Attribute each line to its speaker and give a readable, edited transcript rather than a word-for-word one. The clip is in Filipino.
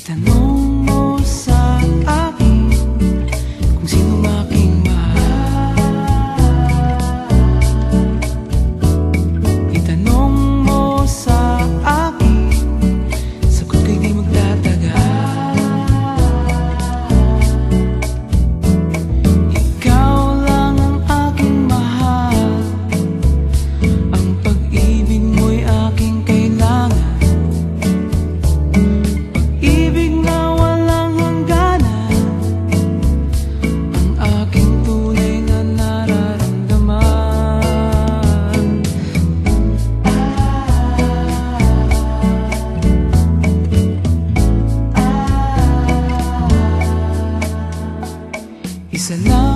Speaker 1: Itanong mo sa akin kung sinong aking mahal. Itanong mo sa akin, sagot ko'y di magtatagal. Ikaw lang ang aking mahal, ang pag-ibig mo'y aking kailangan. Pag-ibig na walang hangganan, ang aking tunay na nararamdaman. Isa lang